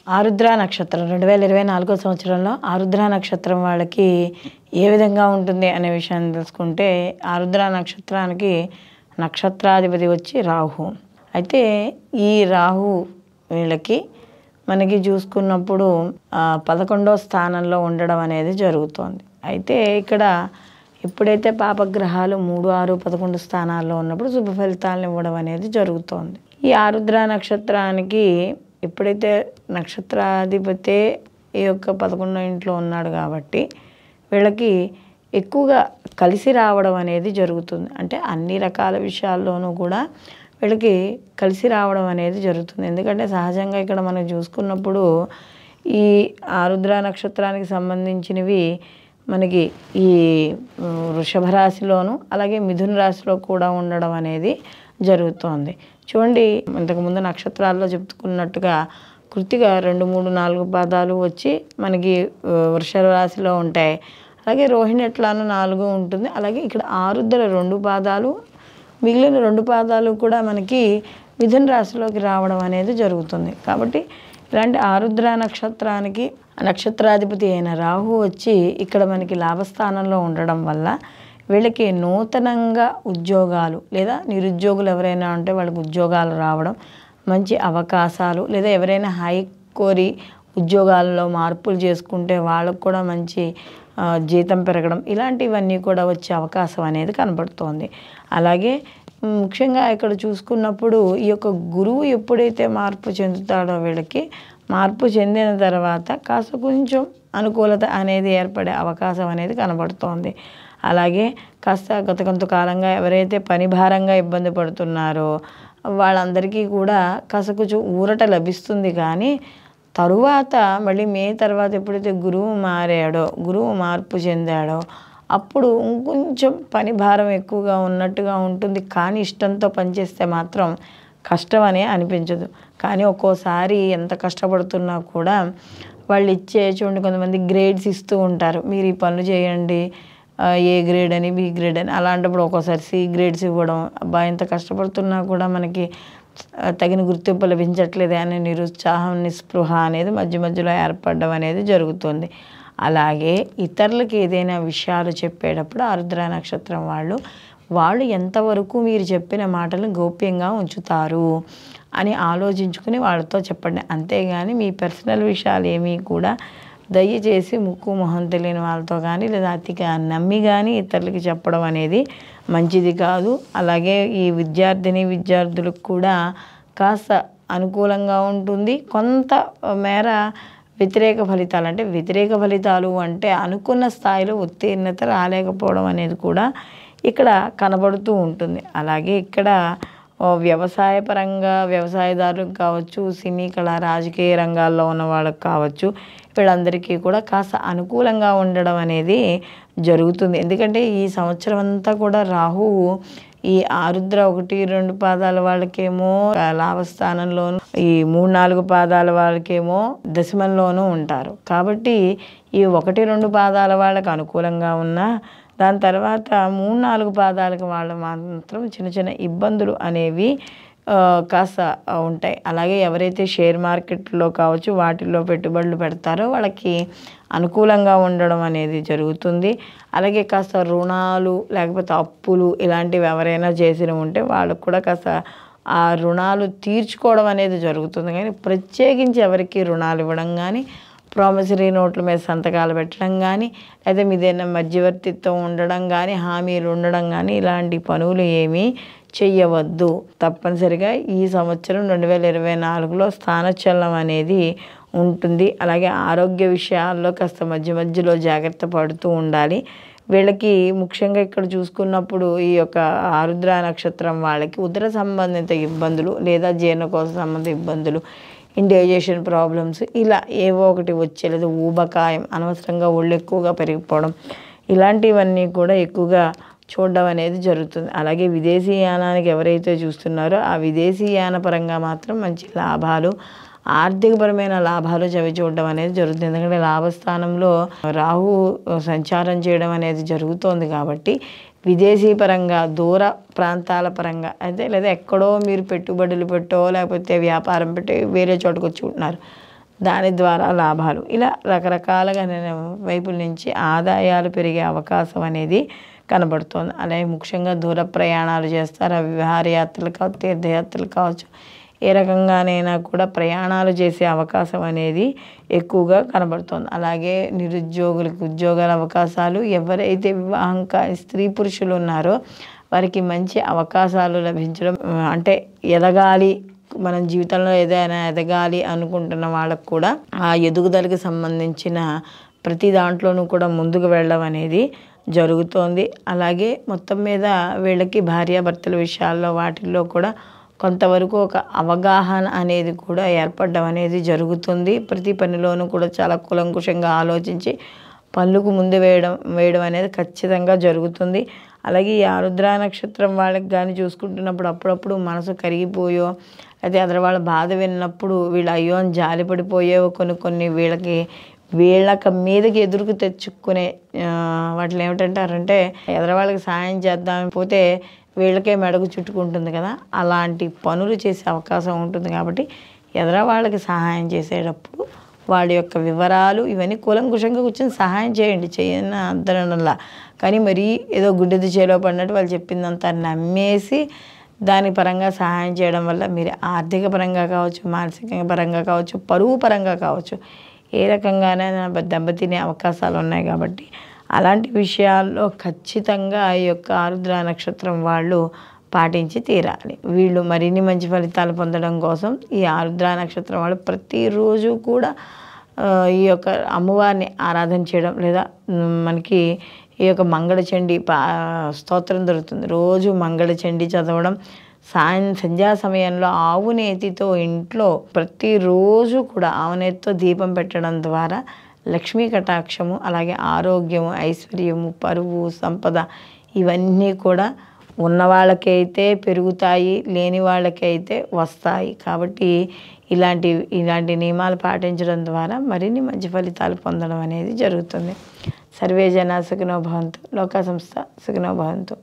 ఆరుద్ర నక్షత్రం 2024 సంవత్సరంలో ఆరుద్ర నక్షత్రం వాళ్ళకి ఏ విధంగా ఉంటుంది అనే విషయాన్ని తెలుసుకుంటే, ఆరుద్ర నక్షత్రానికి నక్షత్రాధిపతి వచ్చి రాహు. అయితే ఈ రాహు వీళ్ళకి మనకి చూసుకున్నప్పుడు 11వ స్థానంలో ఉండడం అనేది జరుగుతోంది. అయితే ఇక్కడ ఎప్పుడైతే పాపగ్రహాలు 3, 6, 11 స్థానాల్లో ఉన్నప్పుడు శుభ ఫలితాలను ఇవ్వడం అనేది జరుగుతోంది. ఈ ఆరుద్ర నక్షత్రానికి ఎప్పుడైతే నక్షత్రాధిపతే ఈ యొక్క 11వ ఇంట్లో ఉన్నాడు కాబట్టి వీళ్ళకి ఎక్కువగా కలిసి రావడం అనేది జరుగుతుంది. అంటే అన్ని రకాల విషయాల్లోనూ కూడా వీళ్ళకి కలిసి రావడం అనేది జరుగుతుంది. ఎందుకంటే సహజంగా ఇక్కడ మనం చూసుకున్నప్పుడు ఈ ఆరుద్ర నక్షత్రానికి సంబంధించినవి మనకి ఈ వృషభ రాశిలోను అలాగే మిథున రాశిలో కూడా ఉండడం అనేది జరుగుతోంది. చూడండి, ఇంతకుముందు నక్షత్రాల్లో చెప్పుకున్నట్టుగా కృత్తిక 2, 3, 4 పాదాలు వచ్చి మనకి వృషభ రాశిలో ఉంటాయి. అలాగే రోహిణి ఎట్లానో 4 ఉంటుంది. అలాగే ఇక్కడ ఆరుద్ర 2 పాదాలు, మిగిలిన 2 పాదాలు కూడా మనకి మిథున రాశిలోకి రావడం అనేది జరుగుతుంది. కాబట్టి ఇలాంటి ఆరుద్ర నక్షత్రానికి నక్షత్రాధిపతి అయిన రాహు వచ్చి ఇక్కడ మనకి లాభస్థానంలో ఉండడం వల్ల వీళ్ళకి నూతనంగా ఉద్యోగాలు లేదా నిరుద్యోగులు ఎవరైనా ఉంటే వాళ్ళకి ఉద్యోగాలు రావడం, మంచి అవకాశాలు, లేదా ఎవరైనా హైకోరి ఉద్యోగాల్లో మార్పులు చేసుకుంటే వాళ్ళకు కూడా మంచి జీతం పెరగడం, ఇలాంటివన్నీ కూడా వచ్చే అవకాశం అనేది కనబడుతోంది. అలాగే ముఖ్యంగా ఇక్కడ చూసుకున్నప్పుడు ఈ యొక్క గురువు ఎప్పుడైతే మార్పు చెందుతాడో వీళ్ళకి మార్పు చెందిన తర్వాత కాస్త కొంచెం అనుకూలత అనేది ఏర్పడే అవకాశం అనేది కనబడుతోంది. అలాగే కాస్త గత కొంతకాలంగా ఎవరైతే పని భారంగా ఇబ్బంది పడుతున్నారో వాళ్ళందరికీ కూడా కాస్త కొంచెం ఊరట లభిస్తుంది. కానీ తరువాత మళ్ళీ మే తర్వాత ఎప్పుడైతే గురువు మార్పు చెందాడో అప్పుడు ఇంకొంచెం పని భారం ఎక్కువగా ఉన్నట్టుగా ఉంటుంది. కానీ ఇష్టంతో పనిచేస్తే మాత్రం కష్టం అనే అనిపించదు. కానీ ఒక్కోసారి ఎంత కష్టపడుతున్నా కూడా వాళ్ళు చూడండి, కొంతమంది గ్రేడ్స్ ఇస్తూ ఉంటారు. మీరు ఈ పనులు చేయండి, ఏ గ్రేడ్ అని, బి గ్రేడ్ అని. అలాంటప్పుడు ఒక్కోసారి సి గ్రేడ్స్ ఇవ్వడం, అబ్బా ఎంత కష్టపడుతున్నా కూడా మనకి తగిన గుర్తింపు లభించట్లేదే అనే నిరుత్సాహం, నిస్పృహ అనేది మధ్య మధ్యలో ఏర్పడడం అనేది జరుగుతుంది. అలాగే ఇతరులకు ఏదైనా విషయాలు చెప్పేటప్పుడు ఆరుద్ర నక్షత్రం వాళ్ళు ఎంతవరకు మీరు చెప్పిన మాటలు గోప్యంగా ఉంచుతారు అని ఆలోచించుకుని వాళ్ళతో చెప్పండి. అంతేగాని మీ పర్సనల్ విషయాలు ఏమీ కూడా దయచేసి ముక్కు మొహం తెలియని వాళ్ళతో కానీ లేదా అతిగా నమ్మి కానీ ఇతరులకి చెప్పడం అనేది మంచిది కాదు. అలాగే ఈ విద్యార్థులకు కూడా కాస్త అనుకూలంగా ఉంటుంది. కొంత మేర వ్యతిరేక ఫలితాలు అంటే అనుకున్న స్థాయిలో ఉత్తీర్ణత రాలేకపోవడం అనేది కూడా ఇక్కడ కనబడుతూ ఉంటుంది. అలాగే ఇక్కడ వ్యవసాయదారులకు కావచ్చు, సినీ కళ రాజకీయ రంగాల్లో ఉన్న వాళ్ళకి కావచ్చు, వీళ్ళందరికీ కూడా కాస్త అనుకూలంగా ఉండడం అనేది జరుగుతుంది. ఎందుకంటే ఈ సంవత్సరం అంతా కూడా రాహువు ఈ ఆరుద్ర 1, 2 పాదాల వాళ్ళకేమో లాభస్థానంలోను, ఈ 3, 4 పాదాల వాళ్ళకేమో దశమంలోనూ ఉంటారు. కాబట్టి ఈ 1, 2 పాదాల వాళ్ళకి అనుకూలంగా ఉన్నా దాని తర్వాత 3, 4 పాదాలకు వాళ్ళు మాత్రం చిన్న చిన్న ఇబ్బందులు అనేవి కాస్త ఉంటాయి. అలాగే ఎవరైతే షేర్ మార్కెట్లో కావచ్చు వాటిల్లో పెట్టుబడులు పెడతారో వాళ్ళకి అనుకూలంగా ఉండడం అనేది జరుగుతుంది. అలాగే కాస్త రుణాలు లేకపోతే అప్పులు ఇలాంటివి ఎవరైనా చేసి ఉంటే వాళ్ళకు కూడా కాస్త ఆ రుణాలు తీర్చుకోవడం అనేది జరుగుతుంది. కానీ ప్రత్యేకించి ఎవరికి రుణాలు ఇవ్వడం కానీ, ప్రామిసరీ నోట్ల మీద సంతకాలు పెట్టడం కానీ, లేదా మీదైనా మధ్యవర్తిత్వం ఉండడం కానీ, హామీలు ఉండడం కానీ ఇలాంటి పనులు ఏమీ చెయ్యవద్దు. తప్పనిసరిగా ఈ సంవత్సరం 2024లో స్థానచలనం అనేది ఉంటుంది. అలాగే ఆరోగ్య విషయాల్లో కాస్త మధ్యలో జాగ్రత్త పడుతూ ఉండాలి. వీళ్ళకి ముఖ్యంగా ఇక్కడ చూసుకున్నప్పుడు ఈ యొక్క ఆరుద్ర నక్షత్రం వాళ్ళకి ఉదర సంబంధిత ఇబ్బందులు లేదా జీర్ణకోశ సంబంధిత ఇబ్బందులు, ఇండైజెషన్ ప్రాబ్లమ్స్ ఇలా ఏవో ఒకటి వచ్చే, లేదా ఊబకాయం, అనవసరంగా ఒళ్ళు ఎక్కువగా పెరిగిపోవడం, ఇలాంటివన్నీ కూడా ఎక్కువగా చూడడం అనేది జరుగుతుంది. అలాగే విదేశీయానానికి ఎవరైతే చూస్తున్నారో ఆ విదేశీయాన పరంగా మాత్రం మంచి లాభాలు, ఆర్థికపరమైన లాభాలు చవి చూడడం అనేది జరుగుతుంది. ఎందుకంటే లాభస్థానంలో రాహు సంచారం చేయడం అనేది జరుగుతోంది. కాబట్టి విదేశీ పరంగా, దూర ప్రాంతాల పరంగా అయితే, లేదా ఎక్కడో మీరు పెట్టుబడులు పెట్టో లేకపోతే వ్యాపారం పెట్టి వేరే చోటుకు వచ్చి ఉంటున్నారు, దాని ద్వారా లాభాలు, ఇలా రకరకాలుగా వైపుల నుంచి ఆదాయాలు పెరిగే అవకాశం అనేది కనబడుతోంది. అలాగే ముఖ్యంగా దూర ప్రయాణాలు చేస్తారు, అవి విహారయాత్రలు కావచ్చు, తీర్థయాత్రలు కావచ్చు, ఏ రకంగానైనా కూడా ప్రయాణాలు చేసే అవకాశం అనేది ఎక్కువగా కనబడుతోంది. అలాగే నిరుద్యోగులకు ఉద్యోగాల అవకాశాలు, ఎవరైతే వివాహం స్త్రీ పురుషులు ఉన్నారో వారికి మంచి అవకాశాలు లభించడం, అంటే ఎదగాలి, మనం జీవితంలో ఏదైనా ఎదగాలి అనుకుంటున్న వాళ్ళకు కూడా ఆ ఎదుగుదలకు సంబంధించిన ప్రతి దాంట్లోనూ కూడా ముందుకు వెళ్ళడం అనేది జరుగుతోంది. అలాగే మొత్తం మీద వీళ్ళకి భార్యాభర్తల విషయాల్లో వాటిల్లో కూడా కొంతవరకు ఒక అవగాహన అనేది కూడా ఏర్పడడం అనేది జరుగుతుంది. ప్రతి పనిలోనూ కూడా చాలా కూలంకుషంగా ఆలోచించి పనులకు ముందు వేయడం అనేది ఖచ్చితంగా జరుగుతుంది. అలాగే ఈ ఆరుద్ర నక్షత్రం వాళ్ళకి కానీ చూసుకుంటున్నప్పుడు అప్పుడప్పుడు మనసు కరిగిపోయో, అయితే అదర్ వాళ్ళ బాధ విన్నప్పుడు వీళ్ళు అయ్యో అని జాలిపడిపోయేవో కొన్ని వీళ్ళకి మీదకి ఎదురుకు తెచ్చుకునే వాటిని ఏమిటంటారంటే ఎదరవాళ్ళకి సహాయం చేద్దాం పోతే వీళ్ళకే మెడకు చుట్టుకుంటుంది కదా, అలాంటి పనులు చేసే అవకాశం ఉంటుంది. కాబట్టి ఎదరవాళ్ళకి సహాయం చేసేటప్పుడు వాళ్ళ యొక్క వివరాలు ఇవన్నీ కూలంకుషంగా కూర్చొని సహాయం చేయండి, చేయని అర్థనలా. కానీ మరీ ఏదో గుడ్డెది చేలో పడినట్టు వాళ్ళు చెప్పిందంతా నమ్మేసి దాని పరంగా సహాయం చేయడం వల్ల మీరు ఆర్థిక పరంగా కావచ్చు, మానసిక పరంగా కావచ్చు, పరువు పరంగా కావచ్చు, ఏ రకంగానైనా దెబ్బతినే అవకాశాలు ఉన్నాయి. కాబట్టి అలాంటి విషయాల్లో ఖచ్చితంగా ఈ యొక్క ఆరుద్ర నక్షత్రం వాళ్ళు పాటించి తీరాలి. వీళ్ళు మరిన్ని మంచి ఫలితాలు పొందడం కోసం ఈ ఆరుద్ర నక్షత్రం వాళ్ళు ప్రతిరోజు కూడా ఈ యొక్క అమ్మవారిని ఆరాధన చేయడం, లేదా మనకి ఈ యొక్క మంగళచండి స్తోత్రం దొరుకుతుంది, రోజు మంగళచండి చదవడం, సంధ్యా సమయంలో ఆవు నేతితో ఇంట్లో ప్రతిరోజు కూడా ఆవు నేతితో దీపం పెట్టడం ద్వారా లక్ష్మీ కటాక్షము, అలాగే ఆరోగ్యము, ఐశ్వర్యము, పరువు, సంపద ఇవన్నీ కూడా ఉన్న వాళ్ళకైతే పెరుగుతాయి, లేని వాళ్ళకైతే వస్తాయి. కాబట్టి ఇలాంటి నియమాలు పాటించడం ద్వారా మరిన్ని మంచి ఫలితాలు పొందడం అనేది జరుగుతుంది. సర్వే జనా సుఖినో భవంతు, లోకా సంస్థ సుఖినో భవంతు.